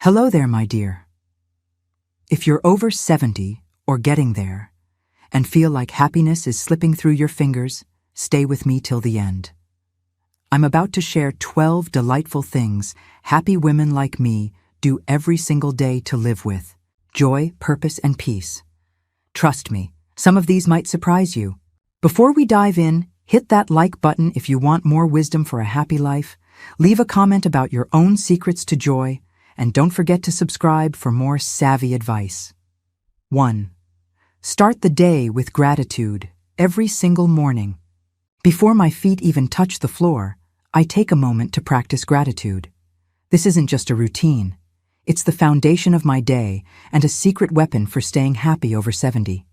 Hello there, my dear. If you're over 70 or getting there and feel like happiness is slipping through your fingers, stay with me till the end. I'm about to share 12 delightful things happy women like me do every single day to live with joy, purpose, and peace. Trust me, some of these might surprise you. Before we dive in, hit that like button if you want more wisdom for a happy life, leave a comment about your own secrets to joy, and don't forget to subscribe for more savvy advice. 1. Start the day with gratitude every single morning. Before my feet even touch the floor, I take a moment to practice gratitude. This isn't just a routine. It's the foundation of my day and a secret weapon for staying happy over 70.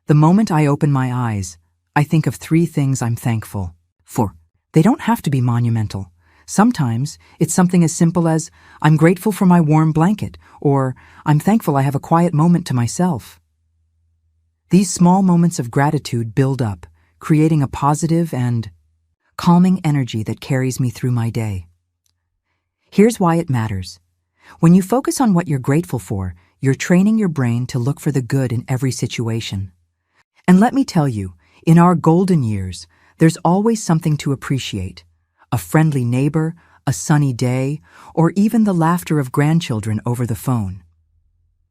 The moment I open my eyes, I think of 3 things I'm thankful for. They don't have to be monumental. Sometimes it's something as simple as, I'm grateful for my warm blanket, or I'm thankful I have a quiet moment to myself. These small moments of gratitude build up, creating a positive and calming energy that carries me through my day. Here's why it matters. When you focus on what you're grateful for, you're training your brain to look for the good in every situation. And let me tell you, in our golden years, there's always something to appreciate. A friendly neighbor, a sunny day, or even the laughter of grandchildren over the phone.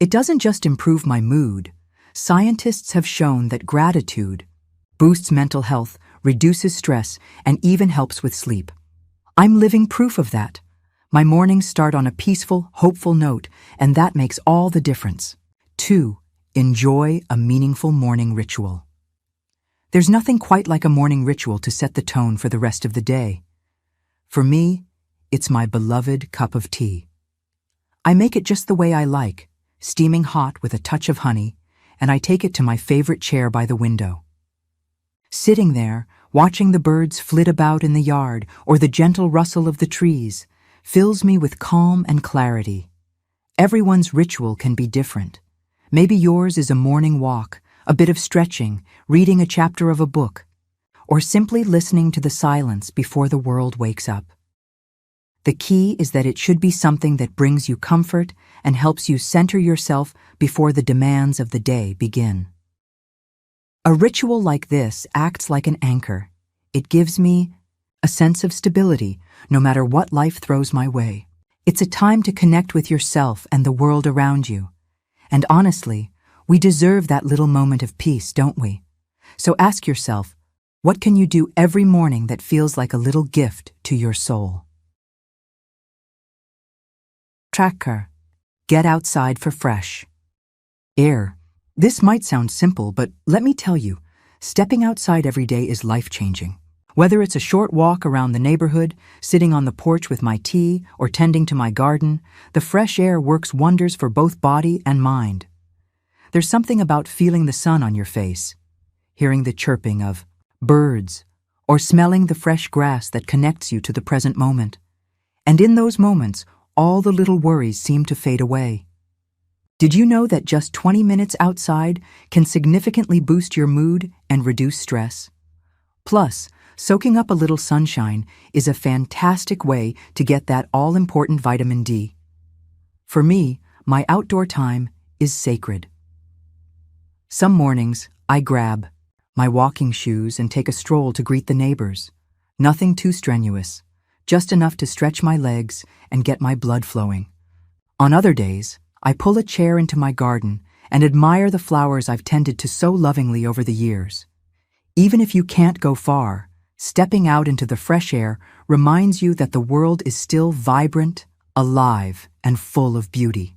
It doesn't just improve my mood. Scientists have shown that gratitude boosts mental health, reduces stress, and even helps with sleep. I'm living proof of that. My mornings start on a peaceful, hopeful note, and that makes all the difference. 2. Enjoy a meaningful morning ritual. There's nothing quite like a morning ritual to set the tone for the rest of the day. For me, it's my beloved cup of tea. I make it just the way I like, steaming hot with a touch of honey, and I take it to my favorite chair by the window. Sitting there, watching the birds flit about in the yard or the gentle rustle of the trees, fills me with calm and clarity. Everyone's ritual can be different. Maybe yours is a morning walk, a bit of stretching, reading a chapter of a book, or simply listening to the silence before the world wakes up. The key is that it should be something that brings you comfort and helps you center yourself before the demands of the day begin. A ritual like this acts like an anchor. It gives me a sense of stability, no matter what life throws my way. It's a time to connect with yourself and the world around you. And honestly, we deserve that little moment of peace, don't we? So ask yourself, what can you do every morning that feels like a little gift to your soul? Tracker. Get outside for fresh air. This might sound simple, but let me tell you, stepping outside every day is life-changing. Whether it's a short walk around the neighborhood, sitting on the porch with my tea, or tending to my garden, the fresh air works wonders for both body and mind. There's something about feeling the sun on your face, hearing the chirping of birds, or smelling the fresh grass that connects you to the present moment. And in those moments, all the little worries seem to fade away. Did you know that just 20 minutes outside can significantly boost your mood and reduce stress? Plus, soaking up a little sunshine is a fantastic way to get that all-important vitamin D. For me, my outdoor time is sacred. Some mornings, I grab my walking shoes and take a stroll to greet the neighbors. Nothing too strenuous, just enough to stretch my legs and get my blood flowing. On other days, I pull a chair into my garden and admire the flowers I've tended to so lovingly over the years. Even if you can't go far, stepping out into the fresh air reminds you that the world is still vibrant, alive, and full of beauty.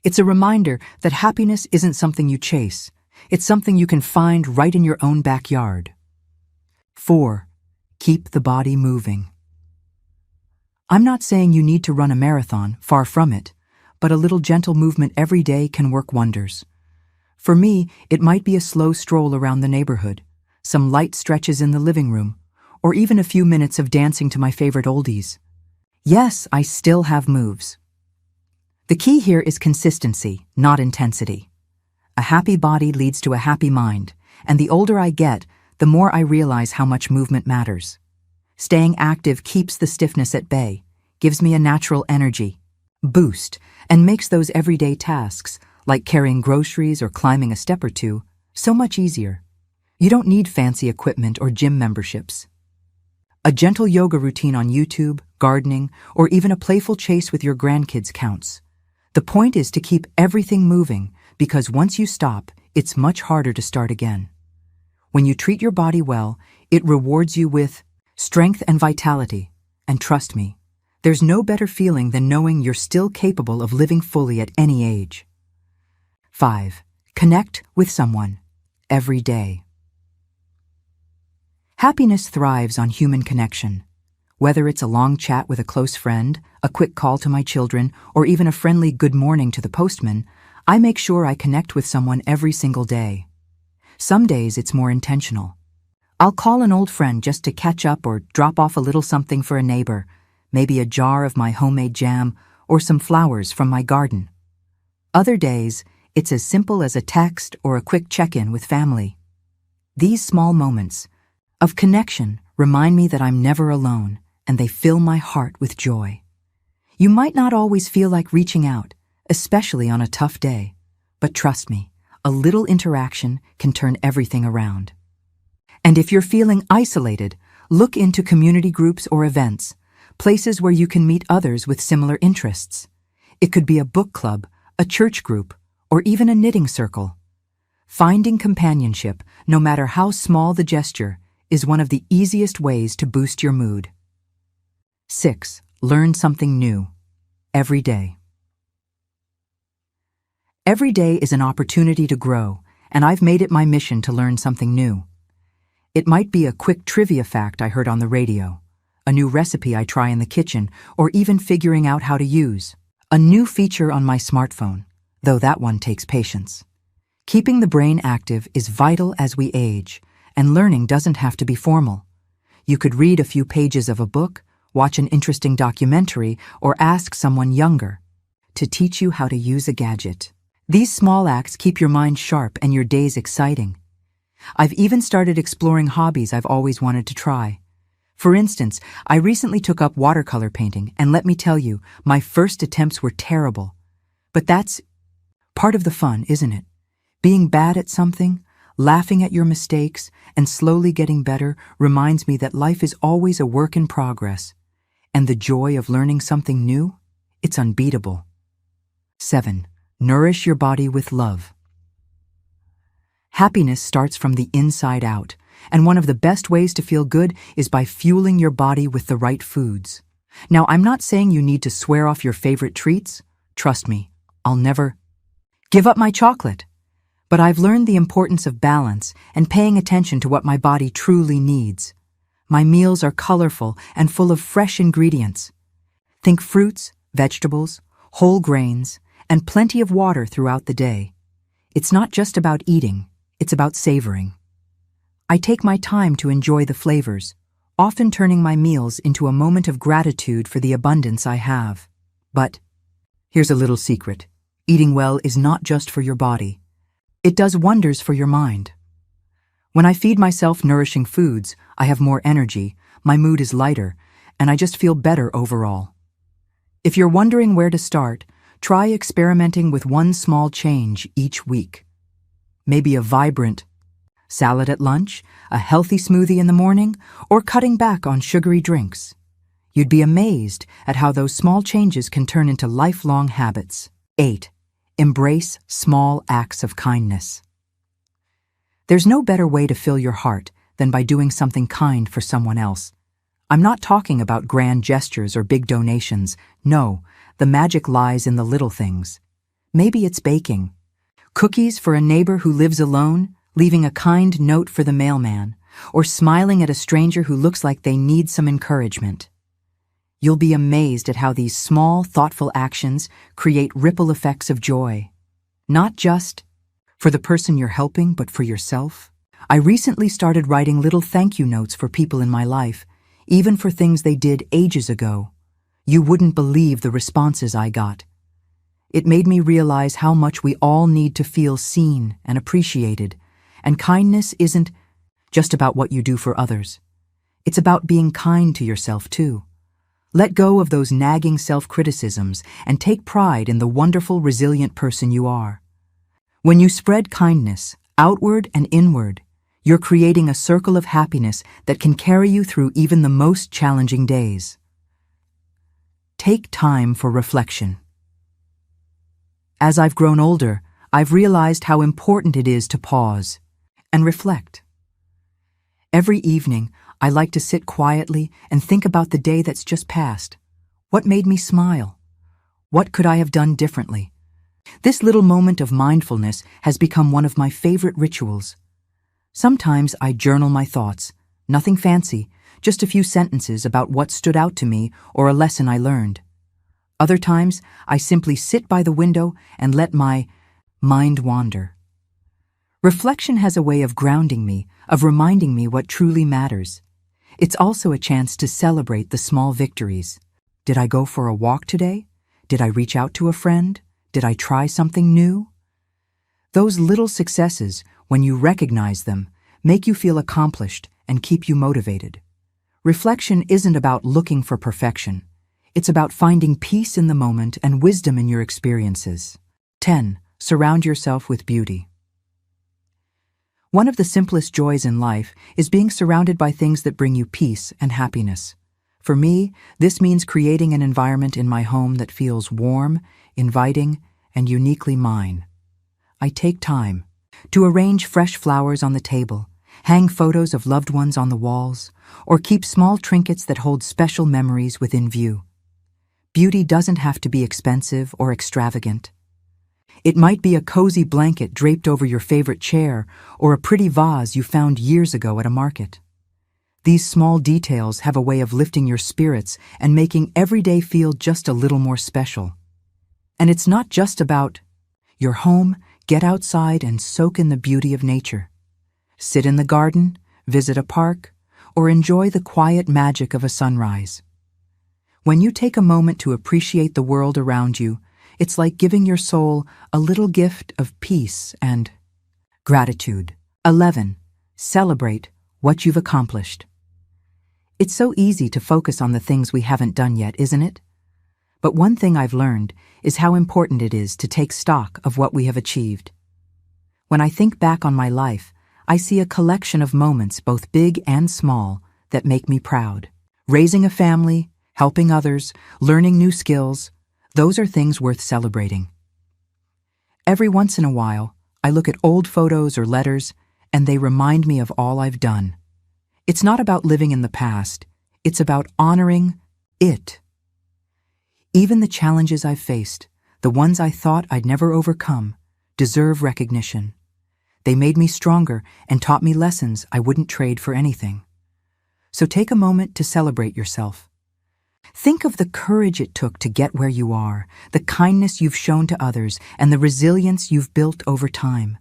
It's a reminder that happiness isn't something you chase. It's something you can find right in your own backyard. 4. Keep the body moving. I'm not saying you need to run a marathon, far from it, but a little gentle movement every day can work wonders. For me, it might be a slow stroll around the neighborhood, some light stretches in the living room, or even a few minutes of dancing to my favorite oldies. Yes, I still have moves. The key here is consistency, not intensity. A happy body leads to a happy mind, and the older I get, the more I realize how much movement matters. Staying active keeps the stiffness at bay, gives me a natural energy. boost and makes those everyday tasks, like carrying groceries or climbing a step or two, so much easier. You don't need fancy equipment or gym memberships. A gentle yoga routine on YouTube, gardening, or even a playful chase with your grandkids counts. The point is to keep everything moving, because once you stop, it's much harder to start again. When you treat your body well, it rewards you with strength and vitality. And trust me, there's no better feeling than knowing you're still capable of living fully at any age. 5. Connect with someone every day. Happiness thrives on human connection. Whether it's a long chat with a close friend, a quick call to my children, or even a friendly good morning to the postman, I make sure I connect with someone every single day. Some days it's more intentional. I'll call an old friend just to catch up or drop off a little something for a neighbor, maybe a jar of my homemade jam or some flowers from my garden. Other days, it's as simple as a text or a quick check-in with family. These small moments of connection remind me that I'm never alone, and they fill my heart with joy. You might not always feel like reaching out, especially on a tough day, but trust me, a little interaction can turn everything around. And if you're feeling isolated, look into community groups or events, places where you can meet others with similar interests. It could be a book club, a church group, or even a knitting circle. Finding companionship, no matter how small the gesture, is one of the easiest ways to boost your mood. 6. Learn something new every day. Every day is an opportunity to grow, and I've made it my mission to learn something new. It might be a quick trivia fact I heard on the radio, a new recipe I try in the kitchen, or even figuring out how to use a new feature on my smartphone, though that one takes patience. Keeping the brain active is vital as we age, and learning doesn't have to be formal. You could read a few pages of a book, watch an interesting documentary, or ask someone younger to teach you how to use a gadget. These small acts keep your mind sharp and your days exciting. I've even started exploring hobbies I've always wanted to try. For instance, I recently took up watercolor painting, and let me tell you, my first attempts were terrible. But that's part of the fun, isn't it? Being bad at something, laughing at your mistakes, and slowly getting better reminds me that life is always a work in progress. And the joy of learning something new, it's unbeatable. 7. Nourish your body with love. Happiness starts from the inside out, and one of the best ways to feel good is by fueling your body with the right foods. Now, I'm not saying you need to swear off your favorite treats. Trust me, I'll never give up my chocolate. But I've learned the importance of balance and paying attention to what my body truly needs. My meals are colorful and full of fresh ingredients. Think fruits, vegetables, whole grains, and plenty of water throughout the day. It's not just about eating, it's about savoring. I take my time to enjoy the flavors, often turning my meals into a moment of gratitude for the abundance I have. But here's a little secret. Eating well is not just for your body. It does wonders for your mind. When I feed myself nourishing foods, I have more energy, my mood is lighter, and I just feel better overall. If you're wondering where to start, try experimenting with one small change each week. Maybe a vibrant salad at lunch, a healthy smoothie in the morning, or cutting back on sugary drinks. You'd be amazed at how those small changes can turn into lifelong habits. 8. Embrace small acts of kindness. There's no better way to fill your heart than by doing something kind for someone else. I'm not talking about grand gestures or big donations. No, the magic lies in the little things. Maybe it's baking cookies for a neighbor who lives alone, leaving a kind note for the mailman, or smiling at a stranger who looks like they need some encouragement. You'll be amazed at how these small, thoughtful actions create ripple effects of joy. Not just for the person you're helping, but for yourself. I recently started writing little thank you notes for people in my life, even for things they did ages ago. You wouldn't believe the responses I got. It made me realize how much we all need to feel seen and appreciated, and kindness isn't just about what you do for others. It's about being kind to yourself too. Let go of those nagging self-criticisms and take pride in the wonderful, resilient person you are. When you spread kindness, outward and inward, you're creating a circle of happiness that can carry you through even the most challenging days. Take time for reflection. As I've grown older, I've realized how important it is to pause and reflect. Every evening, I like to sit quietly and think about the day that's just passed. What made me smile? What could I have done differently? This little moment of mindfulness has become one of my favorite rituals. Sometimes I journal my thoughts, nothing fancy, just a few sentences about what stood out to me or a lesson I learned. Other times, I simply sit by the window and let my mind wander. Reflection has a way of grounding me, of reminding me what truly matters. It's also a chance to celebrate the small victories. Did I go for a walk today? Did I reach out to a friend? Did I try something new? Those little successes, when you recognize them, make you feel accomplished and keep you motivated. Reflection isn't about looking for perfection. It's about finding peace in the moment and wisdom in your experiences. 10. Surround yourself with beauty. One of the simplest joys in life is being surrounded by things that bring you peace and happiness. For me, this means creating an environment in my home that feels warm, inviting, and uniquely mine. I take time to arrange fresh flowers on the table, hang photos of loved ones on the walls, or keep small trinkets that hold special memories within view. Beauty doesn't have to be expensive or extravagant. It might be a cozy blanket draped over your favorite chair or a pretty vase you found years ago at a market. These small details have a way of lifting your spirits and making every day feel just a little more special. And it's not just about your home. Get outside and soak in the beauty of nature. Sit in the garden, visit a park, or enjoy the quiet magic of a sunrise. When you take a moment to appreciate the world around you, it's like giving your soul a little gift of peace and gratitude. 11. Celebrate what you've accomplished. It's so easy to focus on the things we haven't done yet, isn't it? But one thing I've learned is how important it is to take stock of what we have achieved. When I think back on my life, I see a collection of moments, both big and small, that make me proud. Raising a family, helping others, learning new skills, those are things worth celebrating. Every once in a while, I look at old photos or letters, and they remind me of all I've done. It's not about living in the past, it's about honoring it. Even the challenges I've faced, the ones I thought I'd never overcome, deserve recognition. They made me stronger and taught me lessons I wouldn't trade for anything. So take a moment to celebrate yourself. Think of the courage it took to get where you are, the kindness you've shown to others, and the resilience you've built over time.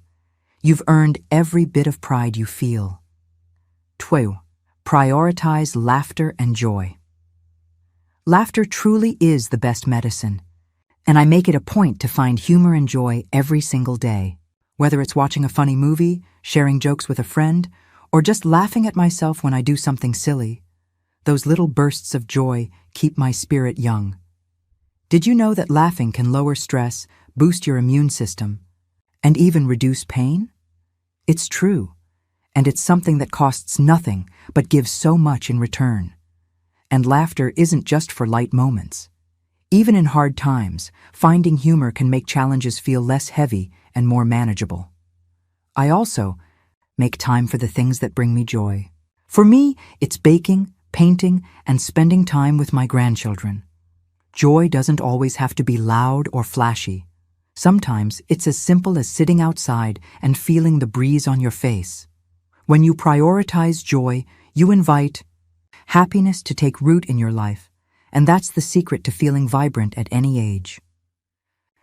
You've earned every bit of pride you feel. 2. Prioritize laughter and joy. Laughter truly is the best medicine, and I make it a point to find humor and joy every single day. Whether it's watching a funny movie, sharing jokes with a friend, or just laughing at myself when I do something silly, those little bursts of joy keep my spirit young. Did you know that laughing can lower stress, boost your immune system, and even reduce pain? It's true, and it's something that costs nothing but gives so much in return. And laughter isn't just for light moments. Even in hard times, finding humor can make challenges feel less heavy and more manageable. I also make time for the things that bring me joy. For me, it's baking, painting, and spending time with my grandchildren. Joy doesn't always have to be loud or flashy. Sometimes it's as simple as sitting outside and feeling the breeze on your face. When you prioritize joy, you invite happiness to take root in your life, and that's the secret to feeling vibrant at any age.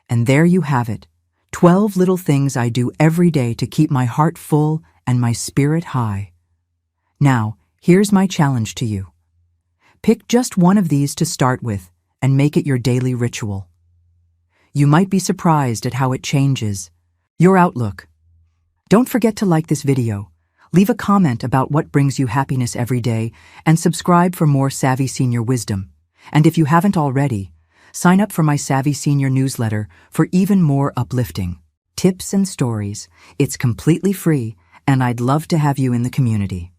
And there you have it, 12 little things I do every day to keep my heart full and my spirit high. Now, here's my challenge to you. Pick just one of these to start with and make it your daily ritual. You might be surprised at how it changes your outlook. Don't forget to like this video, leave a comment about what brings you happiness every day, and subscribe for more savvy senior wisdom. And if you haven't already, sign up for my Savvy Senior newsletter for even more uplifting tips and stories. It's completely free, and I'd love to have you in the community.